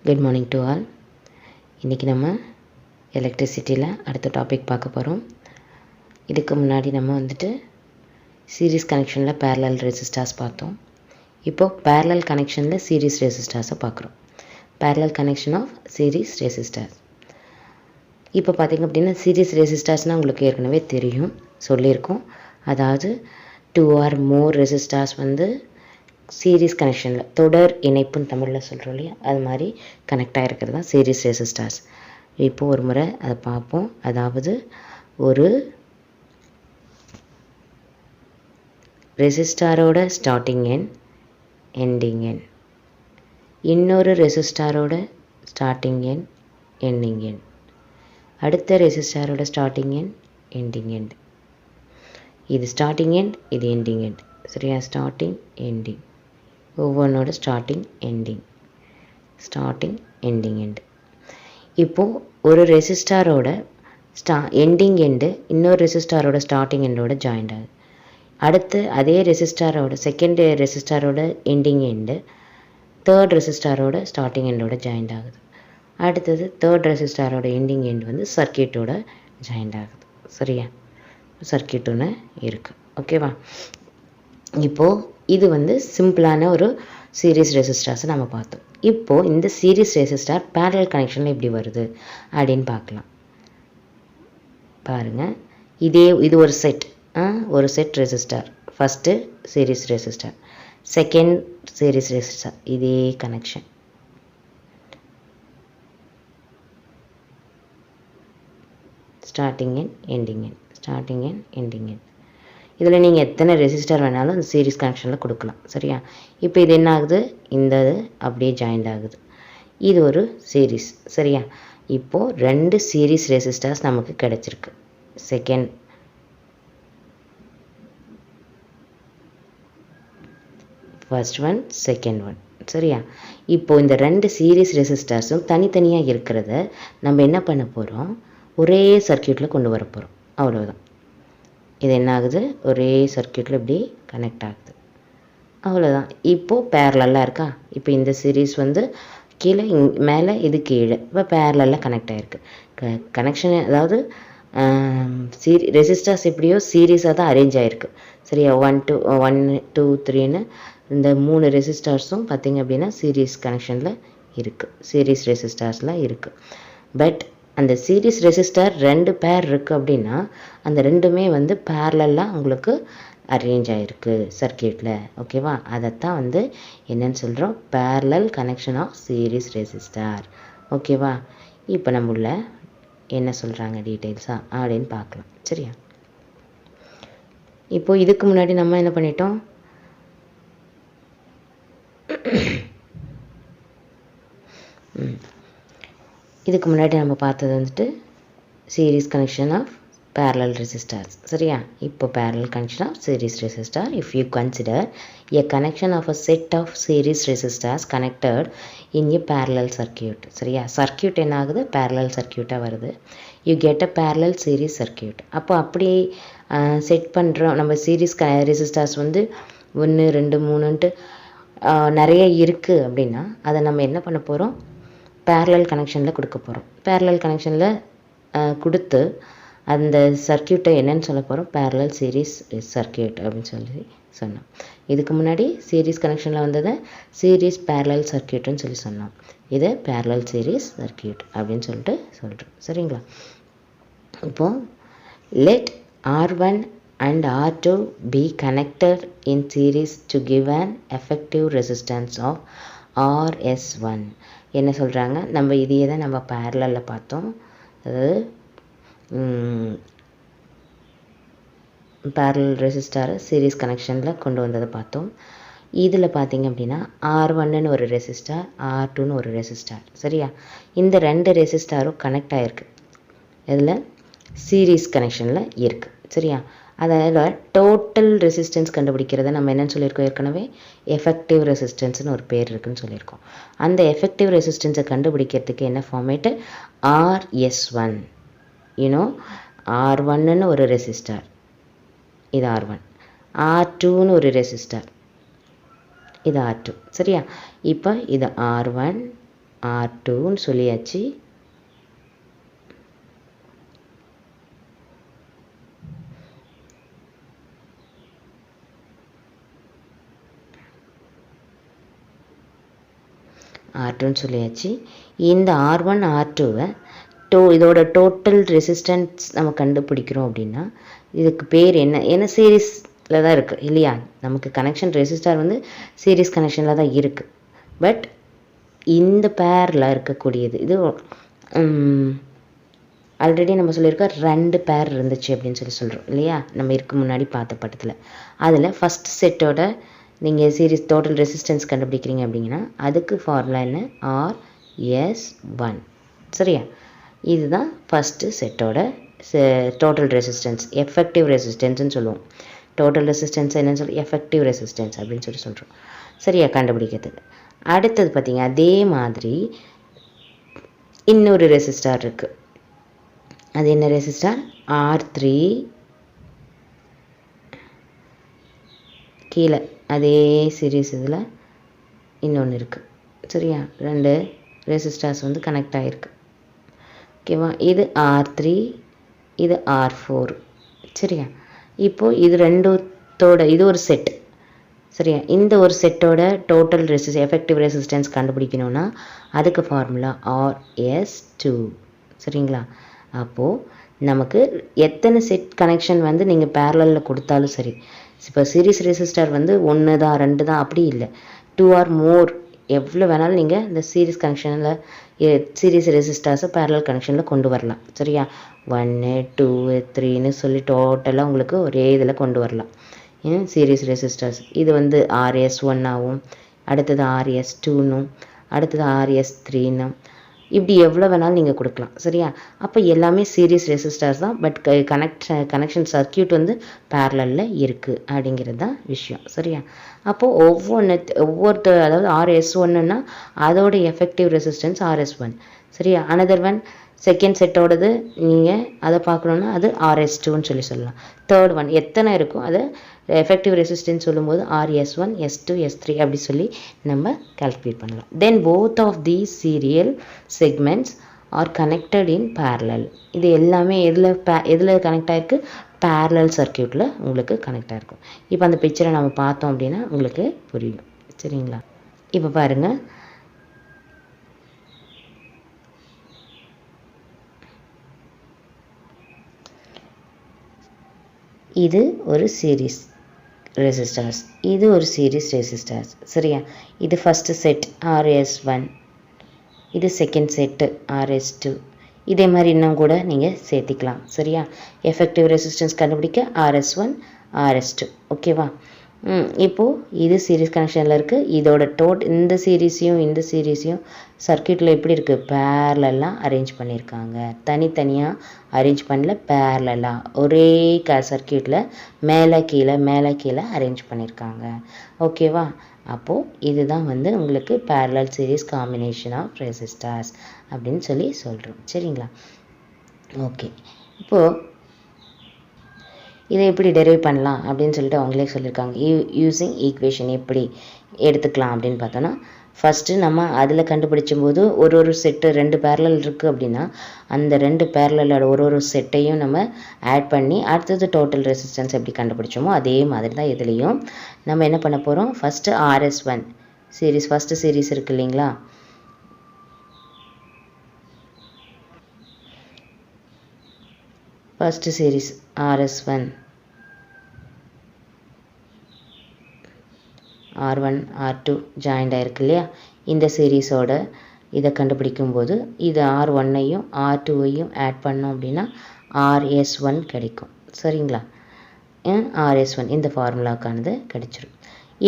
Good morning to all. இன்றைக்கி நம்ம எலக்ட்ரிசிட்டியில் அடுத்த டாபிக் பார்க்க போகிறோம். இதுக்கு முன்னாடி நம்ம சீரீஸ் கனெக்ஷனில் பேரலல் ரெசிஸ்டார்ஸ் பார்த்தோம். இப்போது பேரலல் கனெக்ஷனில் சீரீஸ் ரெசிஸ்டார்ஸை பார்க்குறோம். Parallel connection of series resistors. இப்போ பார்த்திங்க அப்படின்னா சீரீஸ் ரெசிஸ்டார்ஸ்னால் உங்களுக்கு ஏற்கனவே தெரியும், சொல்லியிருக்கோம். அதாவது 2 or more ரெசிஸ்டார்ஸ் சீரீஸ் கனெக்ஷனில் தொடர் இணைப்புன்னு தமிழில் சொல்கிறோம் இல்லையா, அது மாதிரி கனெக்ட் ஆகிருக்கிறது தான் சீரீஸ் ரெசிஸ்டார்ஸ். இப்போது ஒரு முறை அதை பார்ப்போம். அதாவது ஒரு ரெசிஸ்டாரோட ஸ்டார்டிங் எண், எண்டிங் எண், இன்னொரு ரெசிஸ்டாரோட ஸ்டார்டிங் எண், எண்டிங் எண், அடுத்த ரெசிஸ்டாரோட ஸ்டார்டிங் எண், எண்டிங் எண்ட். இது ஸ்டார்டிங் எண்ட், இது எண்டிங் எண்ட். சரியா? ஸ்டார்டிங், எண்டிங், ஒவ்வொன்றோட starting, ending, starting, ending end. இப்போது ஒரு ரெசிஸ்டாரோட எண்டிங் எண்டு இன்னொரு ரெசிஸ்டாரோட ஸ்டார்டிங் எண்டோட ஜாயிண்ட் ஆகுது. அடுத்து அதே ரெசிஸ்டாரோட செகண்ட் ரெசிஸ்டாரோட எண்டிங் எண்டு தேர்ட் ரெசிஸ்டாரோட ஸ்டார்டிங் எண்டோட ஜாயிண்ட் ஆகுது. அடுத்தது தேர்ட் ரெசிஸ்டாரோட எண்டிங் எண்டு சர்க்கியூட்டோட ஜாயிண்ட் ஆகுது. சரியா? சர்க்கியூட் ஒன்று இருக்குது. ஓகேவா? இப்போது இது சிம்பிளான ஒரு சீரீஸ் ரெசிஸ்டார்ஸை நம்ம பார்த்தோம். இப்போது இந்த சீரீஸ் ரெசிஸ்டார் பேரலல் கனெக்ஷனில் எப்படி வருது அப்படின்னு பார்க்கலாம். பாருங்கள், இது ஒரு set resistor. First series resistor, second series resistor, இதே connection. Starting end, ending end, starting end, ending end. இதில் நீங்கள் எத்தனை ரெசிஸ்டர் வேணாலும் அந்த சீரீஸ் கனெக்ஷனில் கொடுக்கலாம். சரியா? இப்போ இது என்ன ஆகுது, இந்த அப்படியே ஜாயிண்ட் ஆகுது. இது ஒரு சீரீஸ். சரியா? இப்போது 2 சீரீஸ் ரெசிஸ்டர்ஸ் நமக்கு கிடச்சிருக்கு. Second first one, second one. சரியா? இப்போது இந்த 2 சீரீஸ் ரெசிஸ்டர்ஸும் தனித்தனியாக இருக்கிறத நம்ம என்ன பண்ண போகிறோம், ஒரே சர்க்கியூட்டில் கொண்டு வர போகிறோம். அவ்வளோதான். இது என்ன ஆகுது, ஒரே சர்க்கியூட்டில் இப்படி கனெக்ட் ஆகுது. அவ்வளோதான். இப்போது பேரலெல்லாம் இருக்கா. இப்போ இந்த சீரீஸ் கீழே மேலே, இது கீழே. இப்போ பேரலெல்லாம் கனெக்ட் ஆகிருக்கு. கனெக்ஷன் அதாவது ரெசிஸ்டர்ஸ் எப்படியோ சீரீஸாக தான் அரேஞ்ச் ஆகிருக்கு. சரியா? 1 2 3ன்னு இந்த 3 ரெசிஸ்டர்ஸும் பார்த்திங்க அப்படின்னா சீரீஸ் கனெக்ஷனில் இருக்குது, சீரீஸ் ரெசிஸ்டர்ஸில் இருக்குது. பட் அந்த சீரீஸ் ரெசிஸ்டர் 2 பேர் இருக்குது அப்படின்னா அந்த ரெண்டுமே பேரலெல்லாம் உங்களுக்கு அரேஞ்ச் ஆகிருக்கு சர்க்கியூட்டில். ஓகேவா? அதைத்தான் என்னன்னு சொல்கிறோம், parallel connection of series resistor. ஓகேவா? இப்போ நம்ம உள்ள என்ன சொல்கிறாங்க டீட்டெயில்ஸாக அப்படின்னு பார்க்கலாம். சரியா? இப்போது இதுக்கு முன்னாடி நம்ம என்ன பண்ணிட்டோம், இதுக்கு முன்னாடி நம்ம பார்த்தது series connection of parallel resistors. சரியா? இப்போ parallel connection of series resistor. If you consider a connection of a set of series resistors connected in a parallel circuit. சரியா? சர்க்கியூட் என்ன ஆகுது, parallel circuitஆ வருது. You get a parallel series circuit. அப்போ அப்படி set பண்ணுறோம் நம்ம சீரீஸ் ரெசிஸ்டர்ஸ் 1 2 3ன்ட்டு நிறைய இருக்குது அப்படின்னா அதை நம்ம என்ன பண்ண போகிறோம், parallel கனெக்ஷனில் கொடுக்க போகிறோம். parallel கனெக்ஷனில் கொடுத்து அந்த சர்க்கியூட்டை என்னன்னு சொல்ல போகிறோம், பேரலல் சீரீஸ் சர்க்கியூட் அப்படின்னு சொன்னோம். இதுக்கு முன்னாடி சீரீஸ் கனெக்ஷனில் வந்ததை சீரீஸ் பேரலல் சர்க்கியூட்னு சொன்னோம். இதை பேரலல் சீரீஸ் சர்க்கியூட் அப்படின்னு சொல்கிறோம். சரிங்களா? இப்போது let R1 and R2 be connected in series to give an effective resistance of RS1. என்ன சொல்கிறாங்க, நம்ம இதையே தான் நம்ம பேரலில் பார்த்தோம். அதாவது பேரலல் ரெசிஸ்டாரை சீரீஸ் கனெக்ஷனில் கொண்டு வந்ததை பார்த்தோம். இதில் பார்த்திங்க அப்படின்னா R1ன்னு ஒரு ரெசிஸ்டார், R2ன்னு ஒரு ரெசிஸ்டார். சரியா? இந்த 2 ரெசிஸ்டாரும் கனெக்ட் ஆகிருக்கு. இதில் சீரீஸ் கனெக்ஷனில் இருக்குது. சரியா? அதாவது டோட்டல் ரெசிஸ்டன்ஸ் கண்டுபிடிக்கிறத நம்ம என்னென்னு சொல்லியிருக்கோம் ஏற்கனவே, எஃபெக்டிவ் ரெசிஸ்டன்ஸ்னு ஒரு பேர் இருக்குதுன்னு சொல்லியிருக்கோம். அந்த எஃபெக்டிவ் ரெசிஸ்டன்ஸை கண்டுபிடிக்கிறதுக்கு என்ன ஃபார்மேட்டு, RS1. R1ன்னு ஒரு ரெசிஸ்டார், இது R1. R2ன்னு ஒரு ரெசிஸ்டார், இது R2. சரியா? இப்போ இது R1, R2ன்னு சொல்லியாச்சு. R2ன்னு சொல்லியாச்சு. இந்த R1 R2வை இதோட டோட்டல் ரெசிஸ்டன்ஸ் நம்ம கண்டுபிடிக்கிறோம் அப்படின்னா இதுக்கு பேர் என்ன? ஏன்னா சீரீஸில் தான் இருக்குது இல்லையா? நமக்கு கனெக்ஷன் ரெசிஸ்டார் வந்து சீரீஸ் கனெக்ஷனில் தான் இருக்குது. பட் இந்த பேரில் இருக்கக்கூடியது இது ஆல்ரெடி நம்ம சொல்லியிருக்கோம் 2 பேர் இருந்துச்சு அப்படின்னு சொல்கிறோம் இல்லையா? நம்ம இதுக்கு முன்னாடி பார்த்த படத்தில். அதில் ஃபஸ்ட் செட்டோட நீங்கள் சீரீஸ் டோட்டல் ரெசிஸ்டன்ஸ் கண்டுபிடிக்கிறீங்க அப்படிங்கன்னா அதுக்கு ஃபார்முலா என்ன? RS1. சரியா? இதுதான் ஃபஸ்ட்டு செட்டோட டோட்டல் ரெசிஸ்டன்ஸ், எஃபெக்டிவ் ரெசிஸ்டன்ஸ்னு சொல்லுவோம். டோட்டல் ரெசிஸ்டன்ஸ் என்னன்னு சொல்லி எஃபெக்டிவ் ரெசிஸ்டன்ஸ் அப்படின்னு சொல்கிறோம். சரியா? கண்டுபிடிக்கிறதுக்கு. அடுத்தது பார்த்தீங்க அதே மாதிரி இன்னொரு ரெசிஸ்டார் இருக்குது. அது என்ன ரெசிஸ்டார்? R3. கீழே அதே சீரீஸ் இதில் இன்னொன்று இருக்குது. சரியா? 2 ரெசிஸ்டார்ஸ் வந்து கனெக்ட் ஆகிருக்கு. ஓகேவா? இது R3, இது R4. சரியா? இப்போது இது ரெண்டுத்தோட இது ஒரு செட். சரியா? இந்த ஒரு செட்டோட டோட்டல் எஃபெக்டிவ் ரெசிஸ்டன்ஸ் கண்டுபிடிக்கணும்னா அதுக்கு ஃபார்முலா RS2. சரிங்களா? அப்போது நமக்கு எத்தனை செட் கனெக்ஷன் வந்து நீங்கள் பேரலில் கொடுத்தாலும் சரி, இப்போ சீரீஸ் ரெசிஸ்டார் வந்து 1 தான் 2 தான் அப்படி இல்லை, 2 ஆர் மோர் எவ்வளோ வேணாலும் நீங்கள் இந்த சீரீஸ் கனெக்ஷனில் சீரீஸ் ரெசிஸ்டார்ஸை பேரலல் கனெக்ஷனில் கொண்டு வரலாம். சரியா? 1 2 3ன்னு சொல்லி டோட்டலாக உங்களுக்கு ஒரே இதில் கொண்டு வரலாம். சீரீஸ் ரெசிஸ்டர்ஸ் இது வந்து RS1 ஆகும், அடுத்தது RS2ன்னும், அடுத்தது RS3ன்னும், இப்படி எவ்வளோ வேணாலும் நீங்கள் கொடுக்கலாம். சரியா? அப்போ எல்லாமே சீரீஸ் ரெசிஸ்டர்ஸ் தான். பட் கனெக்ஷன் சர்க்கியூட் வந்து பேரலில் இருக்குது அப்படிங்கிறது தான் விஷயம். சரியா? அப்போது அதாவது RS1ன்னா அதோட எஃபெக்டிவ் ரெசிஸ்டன்ஸ் RS1. சரியா? அனதர் ஒன் செகண்ட் செட்டோடது நீங்கள் அதை பார்க்கணுன்னா அது RS2ன்னு சொல்லலாம். தேர்ட் ஒன் எத்தனை இருக்கும் அதை எஃபெக்டிவ் ரெசிஸ்டன்ஸ் சொல்லும்போது RS1, S2, S3 அப்படி சொல்லி நம்ம கால்குலேட் பண்ணலாம். Then both of these serial segments are connected in parallel. இது எல்லாமே எதில் கனெக்ட் ஆகிருக்கு? பேரலல் சர்க்கியூட்டில் உங்களுக்கு கனெக்ட் ஆகிருக்கும். இப்போ அந்த பிக்சரை நம்ம பார்த்தோம் அப்படின்னா உங்களுக்கு புரியும். சரிங்களா? இப்போ பாருங்கள், இது ஒரு சீரீஸ் ரெசிஸ்டர்ஸ், இது ஒரு சீரீஸ் ரெசிஸ்டர்ஸ். சரியா? இது ஃபஸ்ட்டு செட் RS1, இது செகண்ட் செட்டு RS2. இதே மாதிரி இன்னும் கூட நீங்கள் சேர்த்திக்கலாம். சரியா? எஃபெக்டிவ் ரெசிஸ்டன்ஸ் கண்டுபிடிக்க RS1, RS2. ஓகேவா? இப்போது இது சீரீஸ் கனெக்ஷனில் இருக்குது. இதோட இந்த சீரீஸையும் சர்க்கியூட்டில் எப்படி இருக்குது? பேரலெல்லாம் அரேஞ்ச் பண்ணியிருக்காங்க. தனித்தனியாக அரேஞ்ச் பண்ணல, பேரலெல்லாம் ஒரே சர்க்கியூட்டில் மேலே கீழே அரேஞ்ச் பண்ணியிருக்காங்க. ஓகேவா? அப்போது இதுதான் வந்து உங்களுக்கு parallel series combination of resistors அப்படின்னு சொல்கிறோம். சரிங்களா? ஓகே. இப்போது இதை எப்படி டெரைவ் பண்ணலாம் அப்படின்னு சொல்லிட்டு அவங்களே சொல்லியிருக்காங்க. யூஸிங் ஈக்குவேஷன் எப்படி எடுத்துக்கலாம் அப்படின்னு பார்த்தோன்னா, ஃபஸ்ட்டு நம்ம அதில் கண்டுபிடிச்சும் போது ஒரு செட்டு 2 பேரலல் இருக்குது அப்படின்னா அந்த 2 பேரலோட ஒரு செட்டையும் நம்ம ஆட் பண்ணி அடுத்தது டோட்டல் ரெசிஸ்டன்ஸ் எப்படி கண்டுபிடிச்சோமோ அதே மாதிரி தான் இதுலேயும் நம்ம என்ன பண்ண போகிறோம்? First RS1 series, first series இருக்குது இல்லைங்களா? First series RS1, R1, R2 joint ஆகிருக்கு இல்லையா? இந்த சீரீஸோட இதை கண்டுபிடிக்கும்போது இது R1ஐயும் R2ஐயும் ஆட் பண்ணோம் அப்படின்னா RS1 கிடைக்கும். சரிங்களா? RS1 இந்த ஃபார்முலாக்கானது கிடைச்சிரும்.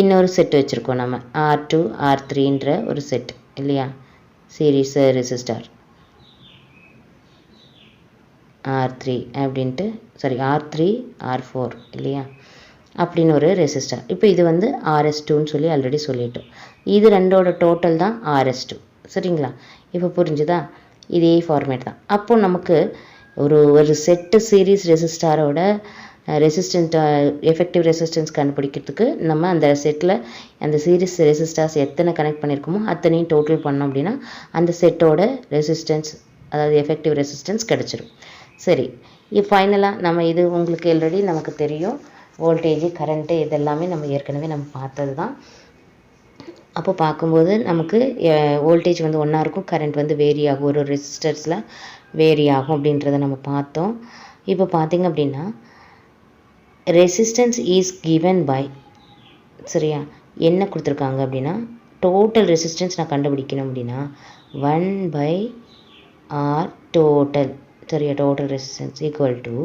இன்னொரு செட் வச்சுருக்கோம் நம்ம R2, R3ன்ற ஒரு செட் இல்லையா? சீரீஸ் ரெசிஸ்டார் R3 அப்படின்ட்டு R3, R4 இல்லையா? அப்படின்னு ஒரு ரெசிஸ்டர். இப்போ இது வந்து RS2ன்னு சொல்லி ஆல்ரெடி சொல்லிட்டோம். இது ரெண்டோட டோட்டல் தான் RS2. சரிங்களா? இப்போ புரிஞ்சுதா? இதே ஃபார்மேட் தான். அப்போது நமக்கு ஒரு செட்டு சீரீஸ் ரெசிஸ்டாரோட ரெசிஸ்டன்ட் எஃபெக்டிவ் ரெசிஸ்டன்ஸ் கண்டுபிடிக்கிறதுக்கு நம்ம அந்த செட்டில் அந்த சீரிஸ் ரெசிஸ்டர்ஸ் எத்தனை கனெக்ட் பண்ணியிருக்கோமோ அத்தனையும் டோட்டல் பண்ணோம் அப்படின்னா அந்த செட்டோட ரெசிஸ்டன்ஸ் அதாவது எஃபெக்டிவ் ரெசிஸ்டன்ஸ் கிடச்சிரும். சரி, ஃபைனலாக நம்ம இது உங்களுக்கு ஆல்ரெடி நமக்கு தெரியும், வோல்டேஜ் கரண்ட்டு இதெல்லாமே நம்ம ஏற்கனவே நம்ம பார்த்தது தான். அப்போ பார்க்கும்போது நமக்கு வோல்டேஜ் வந்து ஒன்றா இருக்கும், கரண்ட் வந்து வேரி ஆகும், ஒரு ரெசிஸ்டர்ஸில் வேரி ஆகும் அப்படின்றத நம்ம பார்த்தோம். இப்போ பார்த்திங்க அப்படின்னா ரெசிஸ்டன்ஸ் இஸ் கிவன் பை, சரியா, என்ன கொடுத்துருக்காங்க அப்படின்னா டோட்டல் ரெசிஸ்டன்ஸ் நான் கண்டுபிடிக்கணும் அப்படின்னா 1/R டோட்டல், சரியா, total resistance equal to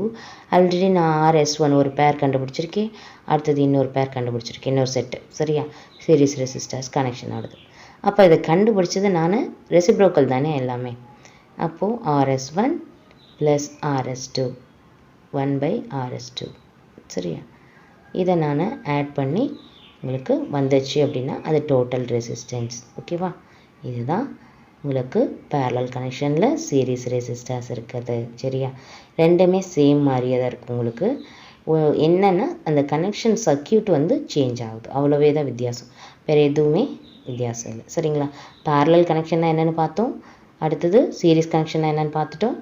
already நான் RS1 ஒரு பேர் கண்டுபிடிச்சிருக்கேன், அடுத்தது இன்னொரு பேர் கண்டுபிடிச்சிருக்கேன், இன்னொரு செட்டு, சரியா, சீரிஸ் ரெசிஸ்டர்ஸ் கனெக்ஷன் ஆகுது. அப்போ இதை கண்டுபிடிச்சது நான் ரெசிப்ரோக்கல் தானே எல்லாமே. அப்போது RS1 + RS2 1/RS2, சரியா, இதை நான் ஆட் பண்ணி உங்களுக்கு வந்துச்சு அப்படின்னா அது டோட்டல் ரெசிஸ்டன்ஸ். ஓகேவா, இதுதான் உங்களுக்கு பேரலல் கனெக்ஷனில் சீரிஸ் ரெசிஸ்டர்ஸ் இருக்குது. சரியா, ரெண்டுமே சேம் மாதிரியே தான் இருக்குது. உங்களுக்கு என்னென்னா அந்த கனெக்ஷன் சர்க்கியூட் வந்து சேஞ்ச் ஆகுது, அவ்வளோவே தான் வித்தியாசம், வேறு எதுவுமே வித்தியாசம் இல்லை. சரிங்களா, பேரலல் கனெக்ஷன்னா என்னென்னு பார்த்தோம், அடுத்தது சீரிஸ் கனெக்ஷன்னா என்னென்னு பார்த்துட்டோம்.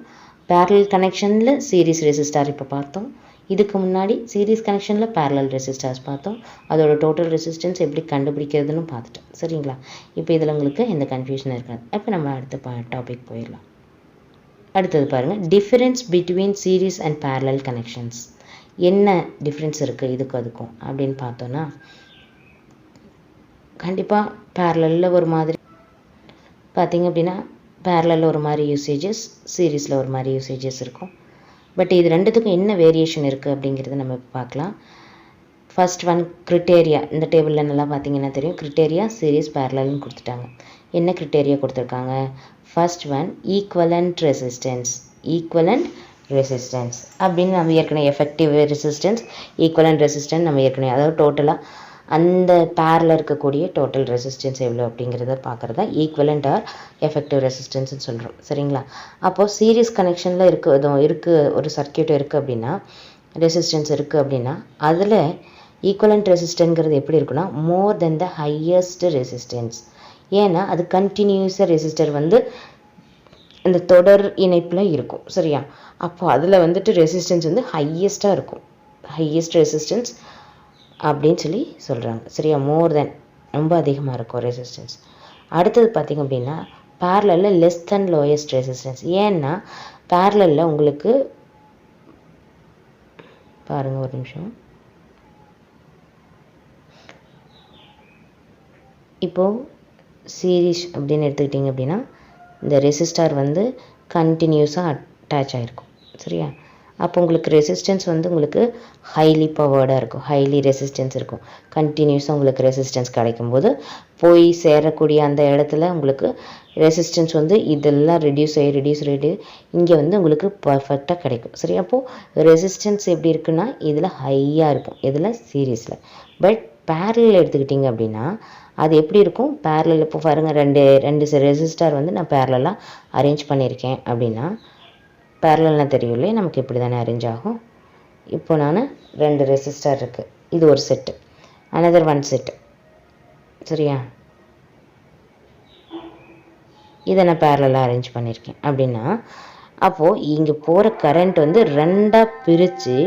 பேரலல் கனெக்ஷனில் சீரிஸ் ரெசிஸ்டார் இப்போ பார்த்தோம், இதுக்கு முன்னாடி சீரிஸ் கனெக்ஷனில் பேரலல் ரெசிஸ்டர்ஸ் பார்த்தோம், அதோட டோட்டல் ரெசிஸ்டன்ஸ் எப்படி கண்டுபிடிக்கிறதுன்னு பார்த்துட்டோம். சரிங்களா, இப்போ இதில் உங்களுக்கு எந்த கன்ஃபியூஷனும் இருக்காது. இப்போ நம்ம அடுத்த டாபிக் போயிடலாம். அடுத்தது பாருங்கள், difference between series and parallel connections. என்ன டிஃப்ரென்ஸ் இருக்குது இதுக்கும் அதுக்கும் அப்படின்னு பார்த்தோன்னா, கண்டிப்பாக பேரலில் ஒரு மாதிரி பார்த்திங்க அப்படின்னா பேரலில் ஒரு மாதிரி யூசேஜஸ், சீரீஸில் ஒரு மாதிரி யூசேஜஸ் இருக்கும். பட் இது ரெண்டுத்துக்கும் என்ன வேரியேஷன் இருக்குது அப்படிங்கிறத நம்ம பார்க்கலாம். First one criteria. இந்த டேபிளில் நல்லா பார்த்தீங்கன்னா தெரியும், கிரிட்டேரியா சீரிஸ் பேரலல்னு கொடுத்துட்டாங்க. என்ன கிரிட்டேரியா கொடுத்துருக்காங்க? First one equivalent resistance. Equivalent resistance அப்படின்னு நம்ம ஏற்கனவே எஃபெக்டிவ் ரெசிஸ்டன்ஸ், ஈக்குவலண்ட் ரெசிஸ்டன்ஸ் நம்ம ஏற்கனவே, அதாவது டோட்டலாக அந்த பேரில் இருக்கக்கூடிய டோட்டல் ரெசிஸ்டன்ஸ் எவ்வளோ அப்படிங்கிறத பார்க்குறது தான் ஈக்குவலண்ட் ஆர் எஃபெக்டிவ் ரெசிஸ்டன்ஸ்னு சொல்கிறோம். சரிங்களா, அப்போது சீரிஸ் கனெக்ஷனில் இருக்குது ஒரு சர்க்கியூட் இருக்குது அப்படின்னா, ரெசிஸ்டன்ஸ் இருக்குது அப்படின்னா அதில் ஈக்குவலண்ட் ரெசிஸ்டன்ங்கிறது எப்படி இருக்குன்னா மோர் தென் த ஹையஸ்ட் ரெசிஸ்டன்ஸ். ஏன்னா அது கண்டினியூஸாக ரெசிஸ்டர் வந்து இந்த தொடர் இணைப்பில் இருக்கும். சரியா, அப்போ அதில் வந்துட்டு ரெசிஸ்டன்ஸ் வந்து ஹையஸ்ட்டாக இருக்கும், ஹையஸ்ட் ரெசிஸ்டன்ஸ் அப்படின்னு சொல்லி சொல்கிறாங்க. சரியா, மோர் தென், ரொம்ப அதிகமாக இருக்கும் ரெசிஸ்டன்ஸ். அடுத்தது பார்த்திங்க அப்படின்னா பேரலில் லெஸ் தென் லோயஸ்ட் ரெசிஸ்டன்ஸ். ஏன்னா பேரலில் உங்களுக்கு பாருங்கள் ஒரு நிமிஷம், இப்போது சீரிஸ் அப்படின்னு எடுத்துக்கிட்டிங்க அப்படின்னா இந்த ரெசிஸ்டார் வந்து கண்டினியூஸாக அட்டாச் ஆகிருக்கும். சரியா, அப்போ உங்களுக்கு ரெசிஸ்டன்ஸ் வந்து உங்களுக்கு ஹைலி பவர்டாக இருக்கும், ஹைலி ரெசிஸ்டன்ஸ் இருக்கும். கண்டினியூஸாக உங்களுக்கு ரெசிஸ்டன்ஸ் கிடைக்கும்போது போய் சேரக்கூடிய அந்த இடத்துல உங்களுக்கு ரெசிஸ்டன்ஸ் வந்து இதெல்லாம் ரெடியூஸ் இங்கே வந்து உங்களுக்கு பர்ஃபெக்டாக கிடைக்கும். சரி, அப்போது ரெசிஸ்டன்ஸ் எப்படி இருக்குன்னா இதில் ஹையாக இருக்கும், இதில் சீரீஸில். பட் பேரலில் எடுத்துக்கிட்டிங்க அப்படின்னா அது எப்படி இருக்கும், பேரலில் இப்போ பாருங்கள் ரெண்டு ரெசிஸ்டார் வந்து நான் பேரலாக அரேஞ்ச் பண்ணியிருக்கேன் அப்படின்னா, பேரலல்னால் தெரியும் இல்லையா நமக்கு இப்படி தானே அரேஞ்ச் ஆகும். இப்போ நான் 2 ரெசிஸ்டார் இருக்குது, இது ஒரு செட்டு, அனதர் 1 செட்டு. சரியா, இதை நான் பேரலாக அரேஞ்ச் பண்ணியிருக்கேன் அப்படின்னா, அப்போது இங்கே போகிற கரண்ட் வந்து 2ஆக பிரித்து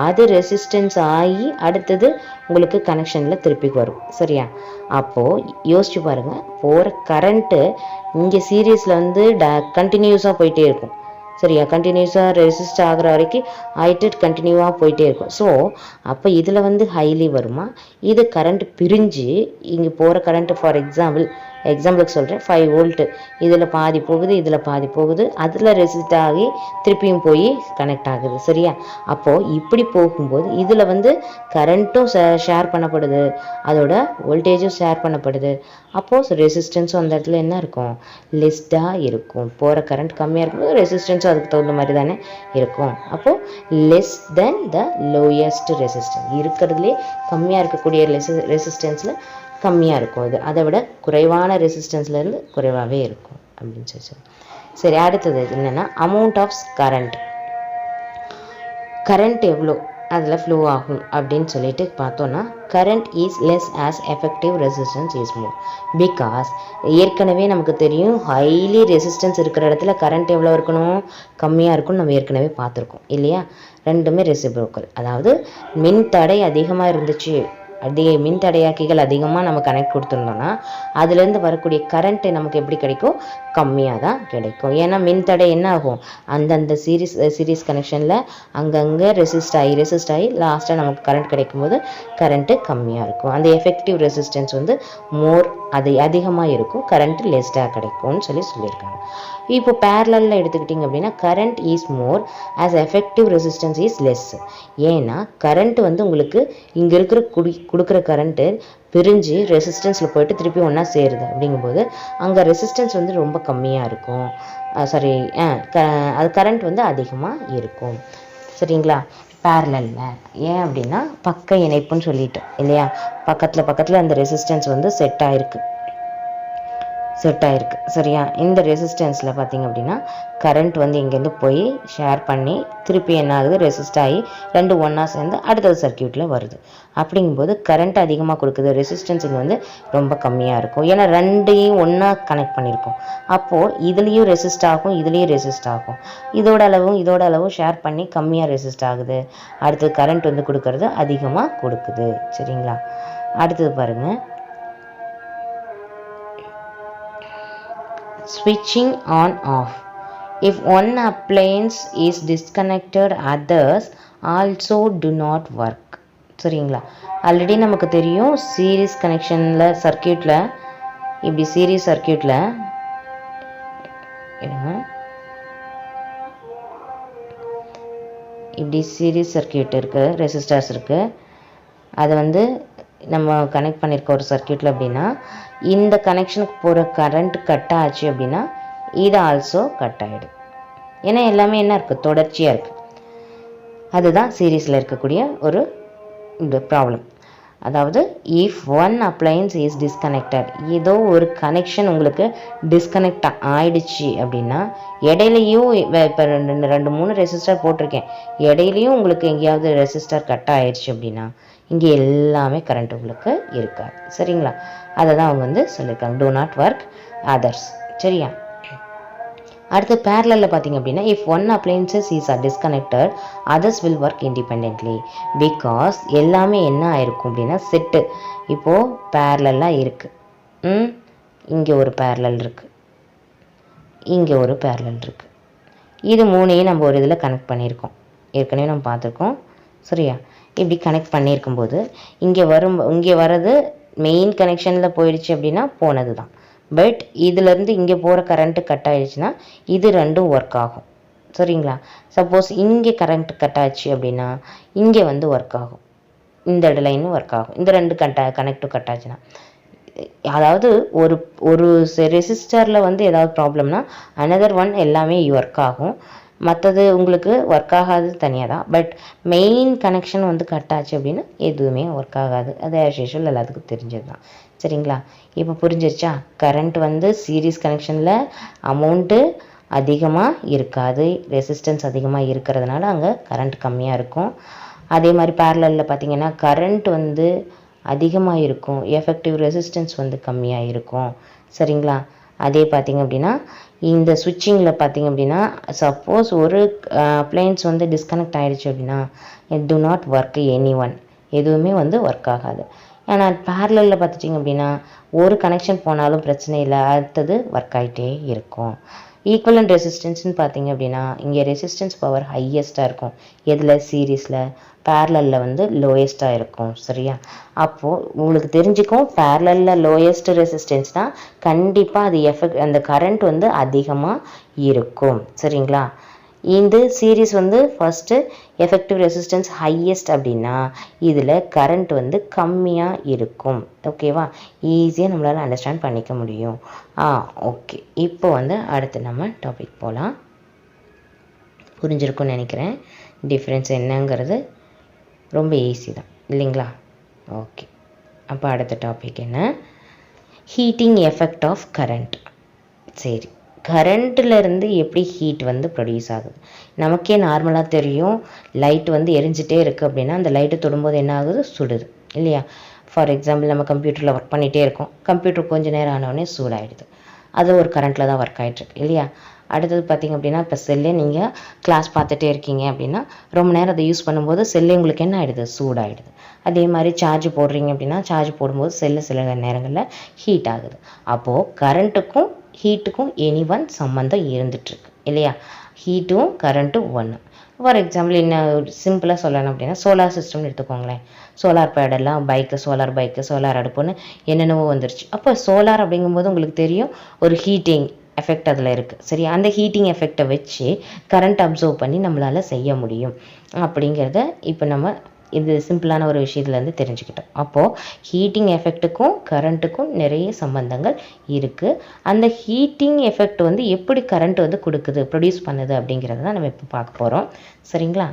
அது ரெசிஸ்டன்ஸ் ஆகி அடுத்தது உங்களுக்கு கனெக்ஷனில் திருப்பி வரும். சரியா, அப்போது யோசிச்சு பாருங்கள், போகிற கரண்ட்டு இங்கே சீரீஸில் வந்து கண்டினியூஸாக போயிட்டே இருக்கும். சரியா, கண்டினியூஸாக ரெசிஸ்ட் ஆகிற வரைக்கும் ஆகிட்டு கண்டினியூவாக போயிட்டே இருக்கும். ஸோ அப்போ இதில் வந்து ஹைலி வருமா, இது கரண்ட் பிரிஞ்சு இங்கே போகிற கரண்ட்டு ஃபார் எக்ஸாம்பிளுக்கு சொல்கிறேன் 5 வோல்ட்டு, இதில் பாதி போகுது, இதில் பாதி போகுது, அதில் ரெசிஸ்ட் ஆகி திருப்பியும் போய் கனெக்ட் ஆகுது. சரியா, அப்போது இப்படி போகும்போது இதில் வந்து கரண்ட்டும் ஷேர் பண்ணப்படுது, அதோட வோல்டேஜும் ஷேர் பண்ணப்படுது. அப்போது ரெசிஸ்டன்ஸும் அந்த இடத்துல என்ன இருக்கும், லெஸ்டாக இருக்கும். போகிற கரண்ட் கம்மியாக இருக்கும்போது ரெசிஸ்டன்ஸும் அதுக்கு தகுந்த மாதிரி தானே இருக்கும். அப்போது less than the lowest resistance, இருக்கிறதுலே கம்மியாக இருக்கக்கூடிய ரெசிஸ்டன்ஸில் கம்மியாக இருக்கும், இது அதை விட குறைவான ரெசிஸ்டன்ஸ்லேருந்து குறைவாகவே இருக்கும் அப்படின்னு சொல்லி. சரி, அடுத்தது என்னென்னா அமௌண்ட் ஆஃப் கரண்ட் எவ்வளோ அதில் ஃப்ளோ ஆகும் அப்படின்னு சொல்லிட்டு பார்த்தோன்னா current is less as effective resistance is more. Because ஏற்கனவே நமக்கு தெரியும் ஹைலி ரெசிஸ்டன்ஸ் இருக்கிற இடத்துல கரண்ட் எவ்வளோ இருக்கணும், கம்மியாக இருக்கும்னு நம்ம ஏற்கனவே பார்த்துருக்கோம் இல்லையா. ரெண்டுமே ரெசிப்ரோக்கல். அதாவது மின் தடை அதிகமாக இருந்துச்சு, மின்தடையாக்கிகள் அதிகமாக நம்ம கனெக்ட் கொடுத்துருந்தோம்னா அதுலேருந்து வரக்கூடிய கரண்ட்டு நமக்கு எப்படி கிடைக்கும், கம்மியாக தான் கிடைக்கும். ஏன்னா மின்தடை என்ன ஆகும், அந்தந்த சீரீஸ் கனெக்ஷனில் அங்கங்கே ரெசிஸ்ட் ஆகி லாஸ்ட்டாக நமக்கு கரண்ட் கிடைக்கும்போது கரண்ட்டு கம்மியாக இருக்கும். அந்த எஃபெக்டிவ் ரெசிஸ்டன்ஸ் வந்து மோர் அதிகமாக இருக்கும், கரண்ட்டு லெஸ்ட்டாக கிடைக்கும்னு சொல்லியிருக்காங்க. இப்போ பேரலில் எடுத்துக்கிட்டிங்க அப்படின்னா current is more as effective resistance is less. ஏன்னா கரண்ட் வந்து உங்களுக்கு இங்கே இருக்கிற கொடுக்குற கரண்ட்டு பிரிஞ்சு ரெசிஸ்டன்ஸில் போயிட்டு திருப்பி ஒன்றா சேருது. அப்படிங்கும்போது அங்கே ரெசிஸ்டன்ஸ் வந்து ரொம்ப கம்மியாக இருக்கும், அது கரண்ட் வந்து அதிகமாக இருக்கும். சரிங்களா. பேரலில் ஏன் அப்படின்னா பக்க இணைப்புன்னு சொல்லிட்டு இல்லையா, பக்கத்தில் அந்த ரெசிஸ்டன்ஸ் வந்து செட் ஆயிருக்கு சரியா. இந்த ரெசிஸ்டன்ஸில் பார்த்திங்க அப்படின்னா கரண்ட் வந்து இங்கேருந்து போய் ஷேர் பண்ணி திருப்பி என்ன ஆகுது, ரெசிஸ்ட் ஆகி ரெண்டு ஒன்றா சேர்ந்து அடுத்தது சர்க்கியூட்டில் வருது. அப்படிங்கும்போது கரண்ட் அதிகமாக கொடுக்குது, ரெசிஸ்டன்ஸ் இங்கே வந்து ரொம்ப கம்மியாக இருக்கும். ஏன்னா ரெண்டையும் ஒன்றா கனெக்ட் பண்ணியிருக்கோம். அப்போது இதுலேயும் ரெசிஸ்ட் ஆகும், இதுலேயும் ரெசிஸ்ட் ஆகும். இதோட அளவும் ஷேர் பண்ணி கம்மியாக ரெசிஸ்ட் ஆகுது. அடுத்தது கரண்ட் வந்து கொடுக்கறது அதிகமாக கொடுக்குது. சரிங்களா. அடுத்தது பாருங்கள், switching on off. If one appliance is disconnected, others also do not work. சரிங்களா. ஆல்ரெடி நமக்கு தெரியும் சீரீஸ் கனெக்ஷனில் சர்க்கியூட்டில் இப்படி சீரீஸ் சர்க்கியூட்டில் இப்படி சீரீஸ் சர்க்கியூட் இருக்குது, ரெசிஸ்டர்ஸ் இருக்குது. அதை வந்து நம்ம கனெக்ட் பண்ணியிருக்க ஒரு சர்க்கியூட்டில் அப்படின்னா இந்த கனெக்ஷனுக்கு போகிற கரண்ட் கட் ஆச்சு அப்படின்னா இது ஆல்சோ கட் ஆகிடும். ஏன்னா எல்லாமே என்ன இருக்குது, தொடர்ச்சியாக இருக்குது. அதுதான் சீரீஸில் இருக்கக்கூடிய ஒரு ப்ராப்ளம். அதாவது if one appliances is disconnected, ஏதோ ஒரு கனெக்ஷன் உங்களுக்கு டிஸ்கனெக்ட் ஆயிடுச்சு அப்படின்னா இடையிலையும் இப்போ ரெண்டு மூணு ரெசிஸ்டர் போட்டிருக்கேன், இடையிலையும் உங்களுக்கு எங்கேயாவது ரெசிஸ்டர் கட் ஆயிடுச்சு அப்படின்னா இங்கே எல்லாமே கரண்ட் உங்களுக்கு இருக்காது. சரிங்களா. அதை தான் அவங்க வந்து சொல்லியிருக்காங்க, டூ நாட் ஒர்க் அதர்ஸ். சரியா. அடுத்து பேரலில் பார்த்தீங்க அப்படின்னா if one appliances is disconnected others will work independently. Because எல்லாமே என்ன ஆயிருக்கும் அப்படின்னா செட்டு இப்போது பேரலெல்லாம் இருக்குது. இங்கே ஒரு பேரலல் இருக்குது, இங்கே ஒரு பேரலல் இருக்குது. இது மூணையும் நம்ம ஒரு இதில் கனெக்ட் பண்ணியிருக்கோம், ஏற்கனவே நம்ம பார்த்துருக்கோம். சரியா. இப்படி கனெக்ட் பண்ணியிருக்கும்போது இங்கே வர்றது மெயின் கனெக்ஷனில் போயிடுச்சு அப்படின்னா போனது தான். பட் இதிலேருந்து இங்கே போகிற கரண்ட்டு கட் ஆகிடுச்சுன்னா இது ரெண்டும் ஒர்க் ஆகும். சரிங்களா. சப்போஸ் இங்கே கரண்ட் கட் ஆச்சு அப்படின்னா இங்கே வந்து ஒர்க் ஆகும், இந்த லைனும் ஒர்க் ஆகும். இந்த ரெண்டு கனெக்டும் கட் ஆச்சுன்னா, அதாவது ஒரு ரெசிஸ்டரில் வந்து ஏதாவது ப்ராப்ளம்னா அனதர் ஒன் எல்லாமே ஒர்க் ஆகும், மற்றது உங்களுக்கு ஒர்க் ஆகாது தனியாக தான். பட் மெயின் கனெக்ஷன் வந்து கட் ஆச்சு அப்படின்னா எதுவுமே ஒர்க் ஆகாது. அது ஆஸ் யூஷுவல் எல்லாத்துக்கும் தெரிஞ்சது தான். சரிங்களா. இப்போ புரிஞ்சிருச்சா. கரண்ட் வந்து சீரீஸ் கனெக்ஷனில் அமௌண்ட்டு அதிகமாக இருக்காது, ரெசிஸ்டன்ஸ் அதிகமாக இருக்கிறதுனால அங்கே கரண்ட் கம்மியாக இருக்கும். அதே மாதிரி பேரலில் பார்த்திங்கன்னா கரண்ட் வந்து அதிகமாக இருக்கும், எஃபெக்டிவ் ரெசிஸ்டன்ஸ் வந்து கம்மியாக இருக்கும். சரிங்களா. அதே பார்த்திங்க அப்படின்னா இந்த ஸ்விட்சிங்கில் பார்த்திங்க அப்படின்னா சப்போஸ் ஒரு அப்ளையன்ஸ் வந்து டிஸ்கனெக்ட் ஆகிடுச்சு அப்படின்னா to not work any one, எதுவுமே வந்து ஒர்க் ஆகாது. ஆனால் பேரலில் பார்த்துட்டிங்க அப்படின்னா ஒரு கனெக்ஷன் போனாலும் பிரச்சனை இல்லை, அடுத்தது ஒர்க் ஆகிட்டே இருக்கும். ஈக்குவலன்ட் ரெசிஸ்டன்ஸ்னு பார்த்திங்க அப்படின்னா இங்கே ரெசிஸ்டன்ஸ் பவர் ஹையஸ்ட்டாக இருக்கும், எதில் சீரீஸில். பேரலில் வந்து லோயஸ்ட்டாக இருக்கும். சரியா. அப்போது உங்களுக்கு தெரிஞ்சுக்கும் பேரலில் லோயஸ்ட் ரெசிஸ்டன்ஸ்னால் கண்டிப்பாக அது அந்த கரண்ட் வந்து அதிகமாக இருக்கும். சரிங்களா. இந்த சீரீஸ் வந்து ஃபஸ்ட்டு எஃபெக்டிவ் ரெசிஸ்டன்ஸ் ஹையஸ்ட் அப்படின்னா இதில் கரண்ட் வந்து கம்மியாக இருக்கும். ஓகேவா. ஈஸியாக நம்மளால் அண்டர்ஸ்டாண்ட் பண்ணிக்க முடியும். ஓகே. இப்போ வந்து அடுத்து நம்ம டாபிக் போகலாம். புரிஞ்சிருக்கும்னு நினைக்கிறேன். டிஃப்ரென்ஸ் என்னங்கிறது ரொம்ப ஈஸி தான் இல்லைங்களா. ஓகே. அப்போ அடுத்த டாபிக் என்ன, ஹீட்டிங் எஃபெக்ட் ஆஃப் கரண்ட். சரி, கரண்ட்டிலேருந்து எப்படி ஹீட் வந்து ப்ரொடியூஸ் ஆகுது. நமக்கே நார்மலாக தெரியும், லைட் வந்து எரிஞ்சிட்டே இருக்குது அப்படின்னா அந்த லைட்டை தொடும்போது என்ன ஆகுது, சுடுது இல்லையா. ஃபார் எக்ஸாம்பிள் நம்ம கம்ப்யூட்டரில் ஒர்க் பண்ணிகிட்டே இருக்கோம், கம்ப்யூட்டர் கொஞ்சம் நேரம் ஆனவுடனே சூடாகிடுது, அது ஒரு கரண்ட்டில் தான் ஒர்க் ஆகிட்டுருக்கு இல்லையா. அடுத்தது பார்த்திங்க அப்படின்னா, இப்போ செல்லே நீங்கள் கிளாஸ் பார்த்துட்டே இருக்கீங்க அப்படின்னா ரொம்ப நேரம் அதை யூஸ் பண்ணும்போது செல்லே உங்களுக்கு என்ன ஆகிடுது, சூடாகிடுது. அதே மாதிரி சார்ஜ் போடுறீங்க அப்படின்னா சார்ஜ் போடும்போது செல்லு சில நேரங்களில் ஹீட் ஆகுது. அப்போது கரண்ட்டுக்கும் ஹீட்டுக்கும் எனி சம்மந்தம் இருந்துகிட்ருக்கு இல்லையா. ஹீட்டும் கரண்ட்டும் ஒன்று. ஃபார் எக்ஸாம்பிள் என்ன சிம்பிளாக சொல்லணும் அப்படின்னா, சோலார் சிஸ்டம்னு எடுத்துக்கோங்களேன். சோலார் பேடெல்லாம் பைக்கு, சோலார் அடுப்புன்னு என்னென்னவோ வந்துருச்சு. அப்போ சோலார் அப்படிங்கும்போது உங்களுக்கு தெரியும் ஒரு ஹீட்டிங் எஃபெக்ட் அதில் இருக்குது சரி. அந்த ஹீட்டிங் எஃபெக்டை வச்சு கரண்ட் அப்சர்வ் பண்ணி நம்மளால் செய்ய முடியும் அப்படிங்கிறத இப்போ நம்ம இது சிம்பிளான ஒரு விஷயத்துலேருந்து தெரிஞ்சுக்கிட்டோம். அப்போது ஹீட்டிங் எஃபெக்ட்டுக்கும் கரண்ட்டுக்கும் நிறைய சம்பந்தங்கள் இருக்குது. அந்த ஹீட்டிங் எஃபெக்ட் வந்து எப்படி கரண்ட் வந்து கொடுக்குது, ப்ரொடியூஸ் பண்ணுது அப்படிங்கிறத தான் நம்ம இப்போ பார்க்க போகிறோம் சரிங்களா.